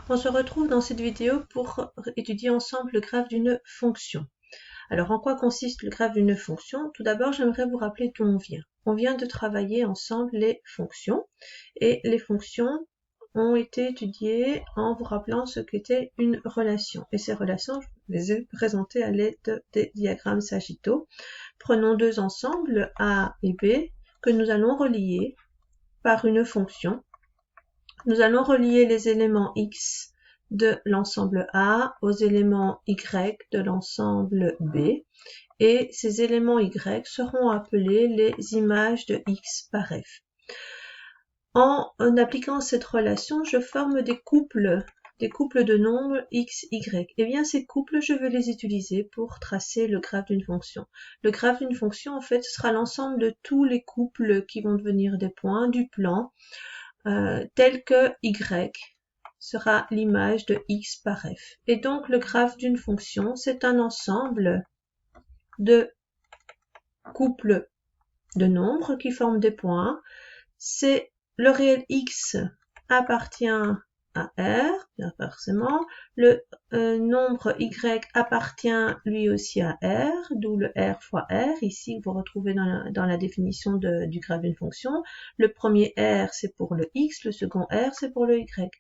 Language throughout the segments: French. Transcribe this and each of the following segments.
On se retrouve dans cette vidéo pour étudier ensemble le graphe d'une fonction. Alors, en quoi consiste le graphe d'une fonction? Tout d'abord, j'aimerais vous rappeler d'où on vient. On vient de travailler ensemble les fonctions, et les fonctions ont été étudiées en vous rappelant ce qu'était une relation. Et ces relations, je les ai présentées à l'aide des diagrammes sagittaux. Prenons deux ensembles, A et B, que nous allons relier par une fonction. Nous allons relier les éléments X de l'ensemble A aux éléments Y de l'ensemble B, et ces éléments Y seront appelés les images de X par F. En appliquant cette relation, je forme des couples de nombres X, Y. Et bien ces couples, je vais les utiliser pour tracer le graphe d'une fonction. Le graphe d'une fonction, en fait, sera l'ensemble de tous les couples qui vont devenir des points du plan, tel que Y sera l'image de X par F. Et donc le graphe d'une fonction, c'est un ensemble de couples de nombres qui forment des points. C'est le réel X appartient à R, bien forcément. Le nombre Y appartient lui aussi à R, d'où le R fois R. Ici, vous retrouvez dans la définition du graphe d'une fonction. Le premier R, c'est pour le X, le second R, c'est pour le Y.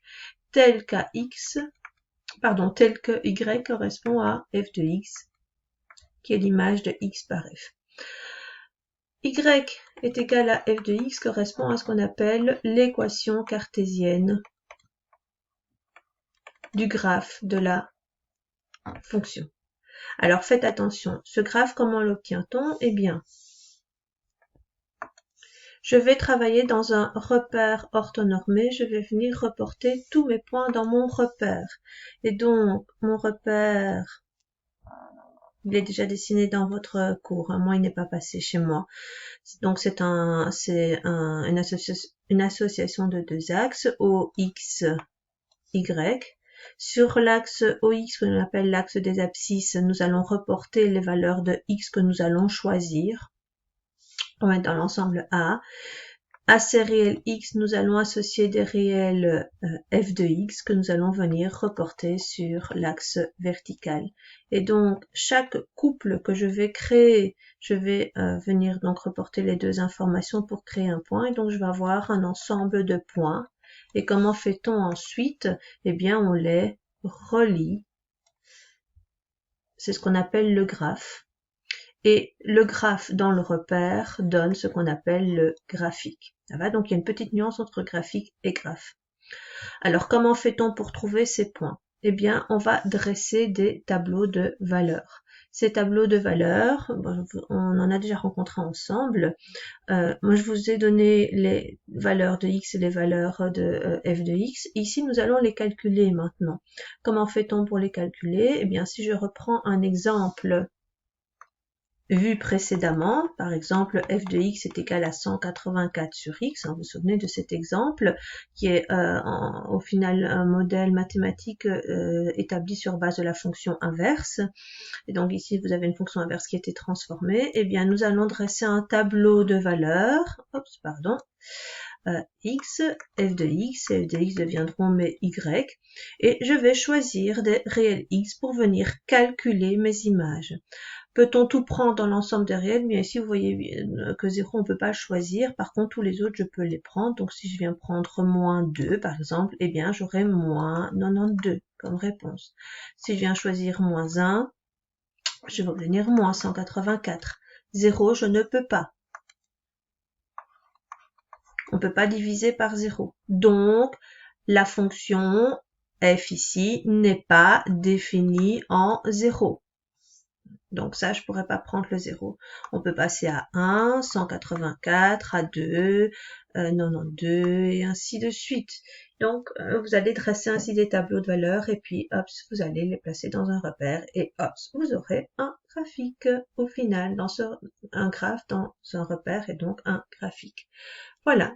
Tel que Y correspond à f de X, qui est l'image de X par F. Y est égal à f de X correspond à ce qu'on appelle l'équation cartésienne du graphe de la fonction. Alors faites attention, ce graphe, comment l'obtient-on? Eh bien, je vais travailler dans un repère orthonormé, je vais venir reporter tous mes points dans mon repère. Et donc, mon repère, il est déjà dessiné dans votre cours, hein. Moi il n'est pas passé chez moi. Donc c'est une association de deux axes, OX, Y. Sur l'axe OX, que l'on appelle l'axe des abscisses, nous allons reporter les valeurs de X que nous allons choisir. On va mettre dans l'ensemble A. À ces réels X, nous allons associer des réels f de X que nous allons venir reporter sur l'axe vertical. Et donc, chaque couple que je vais créer, je vais venir donc reporter les deux informations pour créer un point. Et donc, je vais avoir un ensemble de points. Et comment fait-on ensuite? Eh bien, on les relie. C'est ce qu'on appelle le graphe. Et le graphe dans le repère donne ce qu'on appelle le graphique. Ça va? Donc il y a une petite nuance entre graphique et graphe. Alors comment fait-on pour trouver ces points? Eh bien, on va dresser des tableaux de valeurs. Ces tableaux de valeurs, on en a déjà rencontré ensemble. Moi, je vous ai donné les valeurs de X et les valeurs de f de X. Ici, nous allons les calculer maintenant. Comment fait-on pour les calculer? Eh bien, si je reprends un exemple vu précédemment, par exemple f de x est égal à 184 sur x, hein, vous vous souvenez de cet exemple, qui est au final un modèle mathématique établi sur base de la fonction inverse. Et donc ici vous avez une fonction inverse qui a été transformée. Eh bien nous allons dresser un tableau de valeurs, x, f de x deviendront mes y, et je vais choisir des réels x pour venir calculer mes images. Peut-on tout prendre dans l'ensemble des réels? Bien ici, vous voyez que 0, on ne peut pas choisir. Par contre, tous les autres, je peux les prendre. Donc, si je viens prendre moins 2, par exemple, eh bien, j'aurai moins 92 comme réponse. Si je viens choisir moins 1, je vais obtenir moins 184. 0, je ne peux pas. On ne peut pas diviser par 0. Donc, la fonction f ici n'est pas définie en 0. Donc ça, je pourrais pas prendre le 0. On peut passer à 1, 184, à 2, 92 et ainsi de suite. Donc, vous allez dresser ainsi des tableaux de valeurs et puis, hop, vous allez les placer dans un repère et hop, vous aurez un graphique au final, un graphe dans un repère et donc un graphique. Voilà.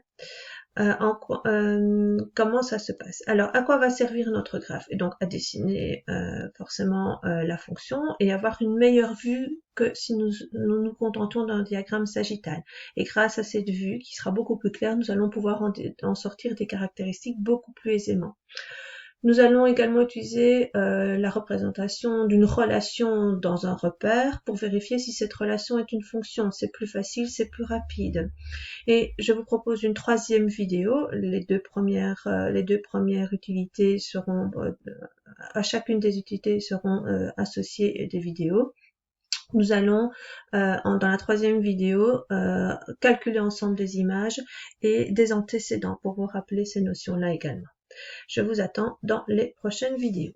Comment ça se passe? Alors, à quoi va servir notre graphe? Et donc, à dessiner forcément la fonction et avoir une meilleure vue que si nous contentons d'un diagramme sagittal. Et grâce à cette vue, qui sera beaucoup plus claire, nous allons pouvoir en sortir des caractéristiques beaucoup plus aisément. Nous allons également utiliser la représentation d'une relation dans un repère pour vérifier si cette relation est une fonction. C'est plus facile, c'est plus rapide. Et je vous propose une troisième vidéo. Les deux premières utilités seront, à chacune des utilités seront associées des vidéos. Nous allons, dans la troisième vidéo, calculer ensemble des images et des antécédents pour vous rappeler ces notions-là également. Je vous attends dans les prochaines vidéos.